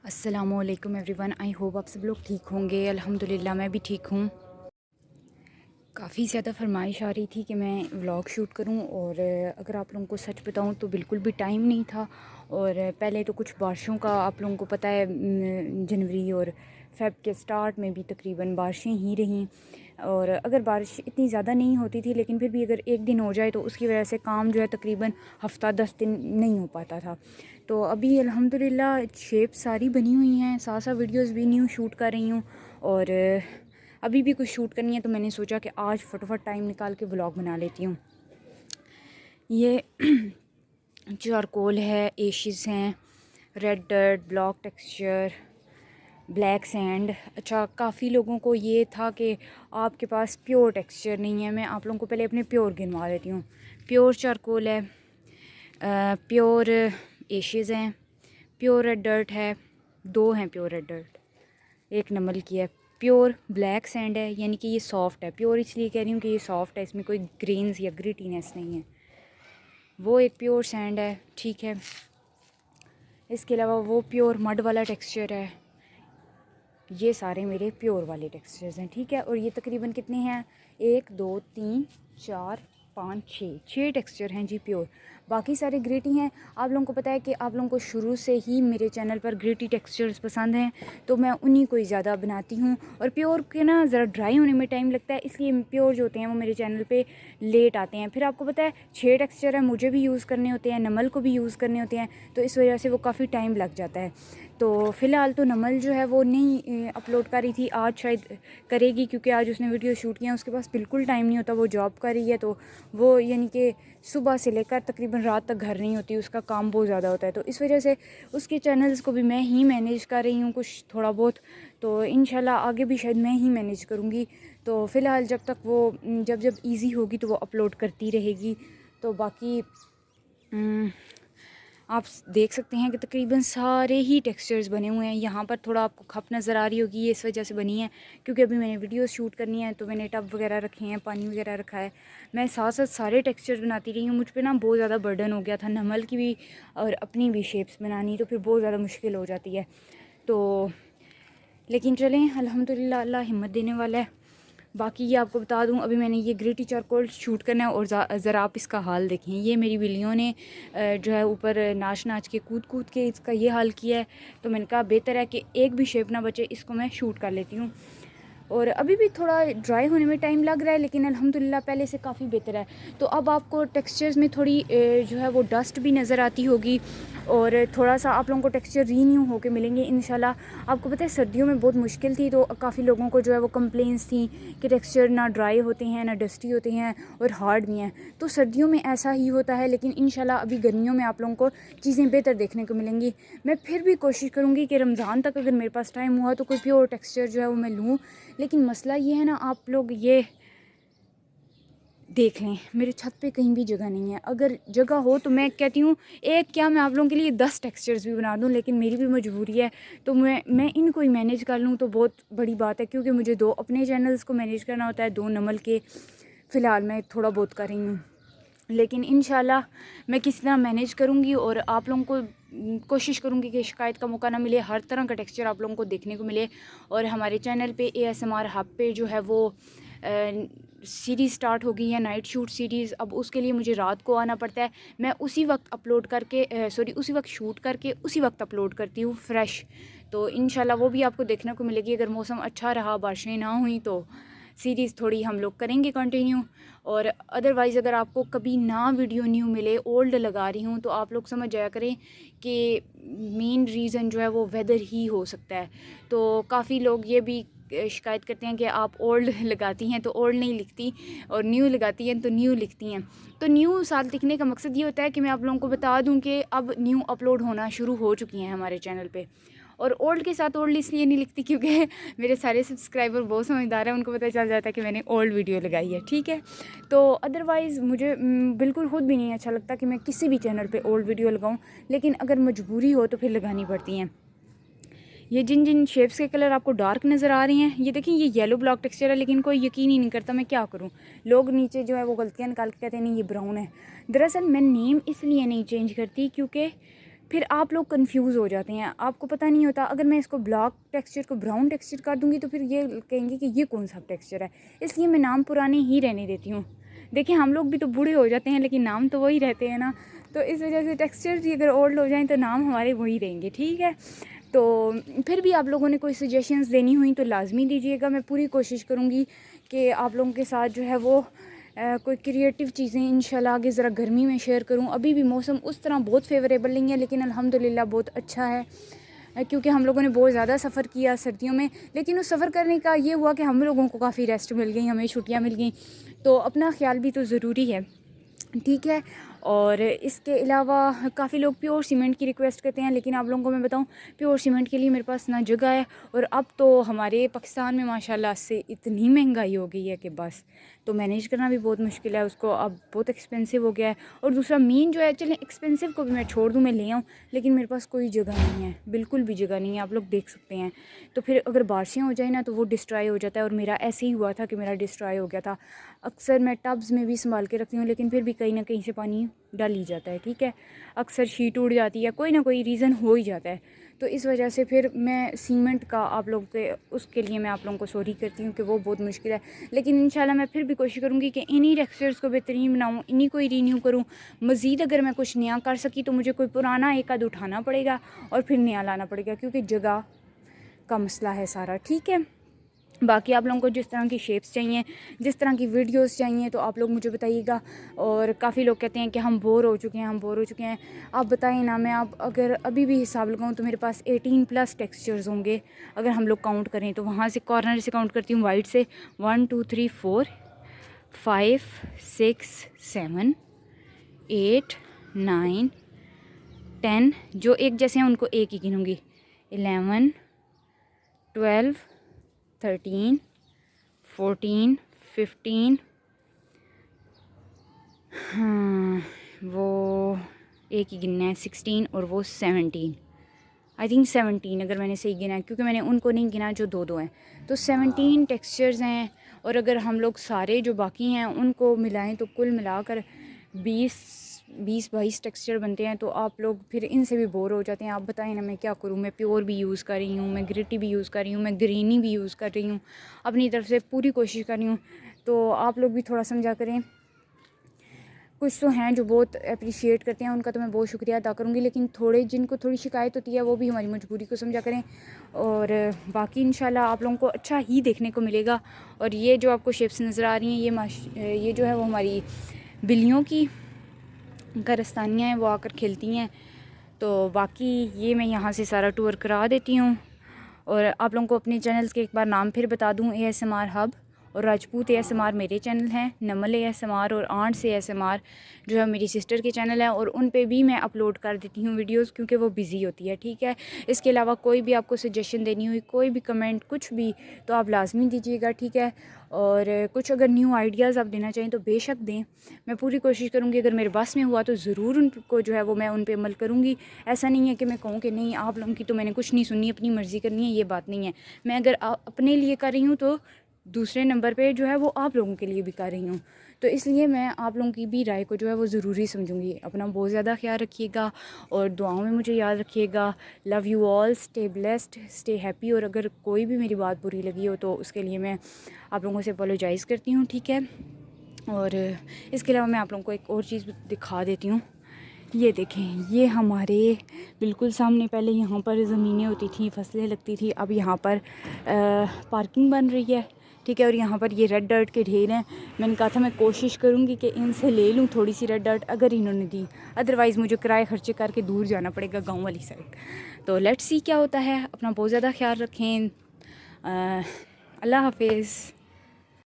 अस्सलामुअलैकुम everyone. I hope आप सब लोग ठीक होंगे। अल्हम्दुलिल्लाह मैं भी ठीक हूँ। काफ़ी ज़्यादा फरमाइश आ रही थी कि मैं व्लॉग शूट करूं और अगर आप लोगों को सच बताऊं तो बिल्कुल भी टाइम नहीं था। और पहले तो कुछ बारिशों का आप लोगों को पता है, जनवरी और फ़ेब के स्टार्ट में भी तकरीबन बारिशें ही रहीं। और अगर बारिश इतनी ज़्यादा नहीं होती थी लेकिन फिर भी अगर एक दिन हो जाए तो उसकी वजह से काम जो है तकरीबन हफ़्ता 10 दिन नहीं हो पाता था। तो अभी अल्हम्दुलिल्लाह शेप सारी बनी हुई हैं, साथ साथ वीडियोज़ भी न्यू शूट कर रही हूँ और अभी भी कुछ शूट करनी है। तो मैंने सोचा कि आज फटाफट टाइम निकाल के व्लॉग बना लेती हूँ। ये चारकोल है, एशेस हैं, red dirt, block texture, black sand. अच्छा, काफ़ी लोगों को ये था कि आपके पास प्योर टेक्सचर नहीं है। मैं आप लोगों को पहले अपने प्योर गिनवा देती हूँ। प्योर चारकोल है, प्योर एशेस हैं, प्योर रेड डर्ट है, 2 हैं प्योर रेड डर्ट, एक नमल की है। प्योर ब्लैक सैंड है, यानी कि ये सॉफ़्ट है। प्योर इसलिए कह रही हूँ कि ये सॉफ़्ट है, इसमें कोई ग्रेन्स या ग्रिटीनेस नहीं है। वो एक प्योर सैंड है, ठीक है। इसके अलावा वो प्योर मड वाला टेक्सचर है। ये सारे मेरे प्योर वाले टेक्सचर्स हैं, ठीक है। और ये तकरीबन कितने हैं? 1 2 3 4 5 6 टेक्सचर हैं जी प्योर। बाकी सारे ग्रेटी हैं। आप लोगों को पता है कि आप लोगों को शुरू से ही मेरे चैनल पर ग्रेटी टेक्सचर्स पसंद हैं, तो मैं उन्हीं को ही ज़्यादा बनाती हूँ। और प्योर के ना ज़रा ड्राई होने में टाइम लगता है, इसलिए प्योर जो होते हैं वो मेरे चैनल पे लेट आते हैं। फिर आपको पता है 6 टेक्सचर है, मुझे भी यूज़ करने होते हैं, नमल को भी यूज़ करने होते हैं, तो इस वजह से वो काफ़ी टाइम लग जाता है। तो फ़िलहाल तो नमल जो है वो नहीं अपलोड कर रही थी, आज शायद करेगी क्योंकि आज उसने वीडियो शूट किया। उसके पास बिल्कुल टाइम नहीं होता, वो जॉब कर रही है, तो वो यानी कि सुबह से लेकर तकरीबन रात तक घर नहीं होती, उसका काम बहुत ज़्यादा होता है। तो इस वजह से उसके चैनल्स को भी मैं ही मैनेज कर रही हूँ कुछ थोड़ा बहुत। तो इंशाल्लाह आगे भी शायद मैं ही मैनेज करूँगी। तो फ़िलहाल जब तक वो जब जब ईज़ी होगी तो वो अपलोड करती रहेगी। तो बाकी आप देख सकते हैं कि तकरीबन सारे ही टेक्सचर्स बने हुए हैं। यहाँ पर थोड़ा आपको खप नज़र आ रही होगी, ये इस वजह से बनी है क्योंकि अभी मैंने वीडियोस शूट करनी है, तो मैंने टब वगैरह रखे हैं, पानी वगैरह रखा है। मैं साथ साथ सारे टेक्सचर्स बनाती रही हूँ। मुझ पे ना बहुत ज़्यादा बर्डन हो गया था नमल की भी और अपनी भी शेप्स बनानी, तो फिर बहुत ज़्यादा मुश्किल हो जाती है। तो लेकिन चलें, अल्हम्दुलिल्लाह अल्लाह हिम्मत देने वाला है। बाकी ये आपको बता दूं, अभी मैंने ये ग्रेटी चारकोल शूट करना है और ज़रा आप इसका हाल देखें। ये मेरी बिल्लियों ने जो है ऊपर नाच नाच के कूद कूद के इसका ये हाल किया है। तो मैंने कहा बेहतर है कि एक भी शेप ना बचे, इसको मैं शूट कर लेती हूँ। और अभी भी थोड़ा ड्राई होने में टाइम लग रहा है, लेकिन अल्हम्दुलिल्लाह पहले से काफ़ी बेहतर है। तो अब आपको टेक्सचर्स में थोड़ी जो है वो डस्ट भी नज़र आती होगी और थोड़ा सा आप लोगों को टेक्सचर रीन्यू होके मिलेंगे इंशाल्लाह। आपको पता है सर्दियों में बहुत मुश्किल थी, तो काफ़ी लोगों को जो है वो कंप्लेंट्स थी कि टेक्सचर ना ड्राई होते हैं, ना डस्टी होते हैं और हार्ड भी हैं। तो सर्दियों में ऐसा ही होता है, लेकिन इंशाल्लाह अभी गर्मियों में आप लोगों को चीज़ें बेहतर देखने को मिलेंगी। मैं फिर भी कोशिश करूँगी कि रमज़ान तक अगर मेरे पास टाइम हुआ तो कोई प्योर टेक्सचर जो है वो मैं लूँ। लेकिन मसला ये है ना, आप लोग ये देख लें, मेरे छत पे कहीं भी जगह नहीं है। अगर जगह हो तो मैं कहती हूँ एक क्या मैं आप लोगों के लिए 10 टेक्सचर्स भी बना दूँ, लेकिन मेरी भी मजबूरी है। तो मैं इनको ही मैनेज कर लूँ तो बहुत बड़ी बात है, क्योंकि मुझे 2 अपने चैनल्स को मैनेज करना होता है, 2 नमल के। फ़िलहाल मैं थोड़ा बहुत कर रही हूँ, लेकिन इंशाल्लाह मैं किसी तरह मैनेज करूँगी और आप लोगों को कोशिश करूँगी कि शिकायत का मौका ना मिले, हर तरह का टेक्सचर आप लोगों को देखने को मिले। और हमारे चैनल पे ASMR हब पे जो है वो सीरीज़ स्टार्ट हो गई है, नाइट शूट सीरीज़। अब उसके लिए मुझे रात को आना पड़ता है। मैं उसी वक्त अपलोड करके उसी वक्त शूट करके उसी वक्त अपलोड करती हूँ फ्रेश। तो इंशाल्लाह वो भी आपको देखने को मिलेगी। अगर मौसम अच्छा रहा, बारिशें ना हुई, तो सीरीज़ थोड़ी हम लोग करेंगे कंटिन्यू। और अदरवाइज़ अगर आपको कभी ना वीडियो न्यू मिले, ओल्ड लगा रही हूँ, तो आप लोग समझ जाया करें कि मेन रीज़न जो है वो वेदर ही हो सकता है। तो काफ़ी लोग ये भी शिकायत करते हैं कि आप ओल्ड लगाती हैं तो ओल्ड नहीं लिखती, और न्यू लगाती हैं तो न्यू लिखती हैं। तो न्यू साल लिखने का मकसद ये होता है कि मैं आप लोगों को बता दूं कि अब न्यू अपलोड होना शुरू हो चुकी हैं हमारे चैनल पे। और ओल्ड के साथ ओल्ड इसलिए नहीं लिखती क्योंकि मेरे सारे सब्सक्राइबर बहुत समझदार हैं, उनको पता चल जाता है कि मैंने ओल्ड वीडियो लगाई है, ठीक है। तो अदरवाइज़ मुझे बिल्कुल खुद भी नहीं अच्छा लगता कि मैं किसी भी चैनल पे ओल्ड वीडियो लगाऊं, लेकिन अगर मजबूरी हो तो फिर लगानी पड़ती हैं। ये जिन जिन शेप्स के कलर आपको डार्क नज़र आ रही हैं, ये देखें, ये येलो ब्लॉक टेक्सचर है, लेकिन कोई यकीन ही नहीं करता, मैं क्या करूं। लोग नीचे जो है वो गलतियां निकाल के कहते हैं नहीं ये ब्राउन है। दरअसल मैं नेम इसलिए नहीं चेंज करती क्योंकि फिर आप लोग कंफ्यूज हो जाते हैं, आपको पता नहीं होता। अगर मैं इसको ब्लैक टेक्सचर को ब्राउन टेक्सचर कर दूँगी तो फिर ये कहेंगे कि ये कौन सा टेक्सचर है, इसलिए मैं नाम पुराने ही रहने देती हूँ। देखिए हम लोग भी तो बूढ़े हो जाते हैं लेकिन नाम तो वही रहते हैं ना, तो इस वजह से टेक्सचर भी अगर ओल्ड हो जाएँ तो नाम हमारे वही रहेंगे, ठीक है। तो फिर भी आप लोगों ने कोई सजेशंस देनी हुई तो लाजमी दीजिएगा, मैं पूरी कोशिश करूँगी कि आप लोगों के साथ जो है वो कोई क्रिएटिव चीज़ें इंशाल्लाह आगे ज़रा गर्मी में शेयर करूं। अभी भी मौसम उस तरह बहुत फेवरेबल नहीं है लेकिन अल्हम्दुलिल्लाह बहुत अच्छा है, क्योंकि हम लोगों ने बहुत ज़्यादा सफ़र किया सर्दियों में, लेकिन उस सफ़र करने का ये हुआ कि हम लोगों को काफ़ी रेस्ट मिल गई, हमें छुट्टियां मिल गई, तो अपना ख्याल भी तो ज़रूरी है, ठीक है। और इसके अलावा काफ़ी लोग प्योर सीमेंट की रिक्वेस्ट करते हैं, लेकिन आप लोगों को मैं बताऊं प्योर सीमेंट के लिए मेरे पास ना जगह है, और अब तो हमारे पाकिस्तान में माशाल्लाह से इतनी महंगाई हो गई है कि बस, तो मैनेज करना भी बहुत मुश्किल है उसको, अब बहुत एक्सपेंसिव हो गया है। और दूसरा मीन जो है, चलें एक्सपेंसिव को भी मैं छोड़ दूँ, मैं ले आऊँ, लेकिन मेरे पास कोई जगह नहीं है, बिल्कुल भी जगह नहीं है, आप लोग देख सकते हैं। तो फिर अगर बारिशें हो जाए ना तो वो डिस्ट्रॉय हो जाता है, और मेरा ऐसे ही हुआ था कि मेरा डिस्ट्रॉय हो गया था। अक्सर मैं टब्स में भी संभाल के रखती हूँ लेकिन फिर भी कहीं ना कहीं से पानी डाल ही जाता है, ठीक है। अक्सर शीट उड़ जाती है, कोई ना कोई रीज़न हो ही जाता है, तो इस वजह से फिर मैं सीमेंट का आप लोग के उसके लिए मैं आप लोगों को सॉरी करती हूँ कि वो बहुत मुश्किल है, लेकिन इंशाल्लाह मैं फिर भी कोशिश करूँगी कि इन्हीं टेक्सचर्स को बेहतरीन बनाऊँ, इन्हीं को ही रीन्यू करूँ। मज़ीद अगर मैं कुछ नया कर सकी तो मुझे कोई पुराना एक आध उठाना पड़ेगा और फिर नया लाना पड़ेगा, क्योंकि जगह का मसला है सारा, ठीक है। बाकी आप लोगों को जिस तरह की शेप्स चाहिए, जिस तरह की वीडियोस चाहिए, तो आप लोग मुझे बताइएगा। और काफ़ी लोग कहते हैं कि हम बोर हो चुके हैं, हम बोर हो चुके हैं, आप बताएं ना। मैं आप अगर अभी भी हिसाब लगाऊं तो मेरे पास 18+ टेक्सचर्स होंगे अगर हम लोग काउंट करें तो। वहाँ से कॉर्नर से काउंट करती हूँ, वाइट से 1 2 3 4 5 6 7 8 9 10, जो एक जैसे हैं उनको एक ही गिनूँगी, 11 12 13 14 15, हाँ वो एक ही गिनना है 16, और वो 17, आई थिंक 17 अगर मैंने सही गिना है, क्योंकि मैंने उनको नहीं गिना जो दो दो हैं, तो 17 टेक्सचर्स हैं। और अगर हम लोग सारे जो बाकी हैं उनको मिलाएं तो कुल मिलाकर 20-22 टेक्सचर बनते हैं, तो आप लोग फिर इनसे भी बोर हो जाते हैं। आप बताएं ना मैं क्या करूं, मैं प्योर भी यूज़ कर रही हूं, मैं ग्रिटी भी यूज़ कर रही हूं, मैं ग्रीनी भी यूज़ कर रही हूं, अपनी तरफ से पूरी कोशिश कर रही हूं, तो आप लोग भी थोड़ा समझा करें। कुछ तो हैं जो बहुत अप्रिशिएट करते हैं, उनका तो मैं बहुत शुक्रिया अदा करूँगी, लेकिन थोड़े जिनको थोड़ी शिकायत होती है वो भी हमारी मजबूरी को समझा करें। और बाकी इंशाल्लाह आप लोगों को अच्छा ही देखने को मिलेगा। और ये जो आपको शेप्स नज़र आ रही हैं, ये जो है वो हमारी बिल्लियों की कारस्तानियाँ हैं, वो आकर खेलती हैं। तो बाकी ये मैं यहाँ से सारा टूर करा देती हूँ। और आप लोगों को अपने चैनल्स के एक बार नाम फिर बता दूँ, ASMR हब और राजपूत ASMR मेरे चैनल हैं, नमल ASMR और आंट्स ASMR जो है मेरी सिस्टर के चैनल है, और उन पे भी मैं अपलोड कर देती हूँ वीडियोस, क्योंकि वो बिज़ी होती है, ठीक है। इसके अलावा कोई भी आपको सजेशन देनी हुई, कोई भी कमेंट कुछ भी, तो आप लाजमी दीजिएगा, ठीक है। और कुछ अगर न्यू आइडियाज़ आप देना चाहें तो बेशक दें, मैं पूरी कोशिश करूँगी, अगर मेरे बस में हुआ तो ज़रूर उनको जो है वो मैं उन पर अमल करूँगी। ऐसा नहीं है कि मैं कहूँ कि नहीं आप लोगों की तो मैंने कुछ नहीं सुनी, अपनी मर्ज़ी करनी है, ये बात नहीं है। मैं अगर अपने लिए कर रही हूँ तो दूसरे नंबर पे जो है वो आप लोगों के लिए भी कर रही हूँ, तो इसलिए मैं आप लोगों की भी राय को जो है वो ज़रूरी समझूंगी। अपना बहुत ज़्यादा ख्याल रखिएगा और दुआओं में मुझे याद रखिएगा। Love you all, stay blessed, stay happy. और अगर कोई भी मेरी बात बुरी लगी हो तो उसके लिए मैं आप लोगों से अपोलोजाइज़ करती हूँ, ठीक है। और इसके अलावा मैं आप लोगों को एक और चीज़ दिखा देती हूँ। ये देखें, ये हमारे बिल्कुल सामने पहले यहाँ पर ज़मीनें होती थी, फसलें लगती थी, अब यहाँ पर पार्किंग बन रही है, ठीक है। और यहाँ पर ये रेड डर्ट के ढेर हैं। मैंने कहा था मैं कोशिश करूँगी कि इनसे ले लूँ थोड़ी सी रेड डर्ट, अगर इन्होंने दी, अदरवाइज़ मुझे किराए खर्चे करके दूर जाना पड़ेगा, गांव वाली साइड। तो लेट्स सी क्या होता है। अपना बहुत ज़्यादा ख्याल रखें। अल्लाह हाफिज़।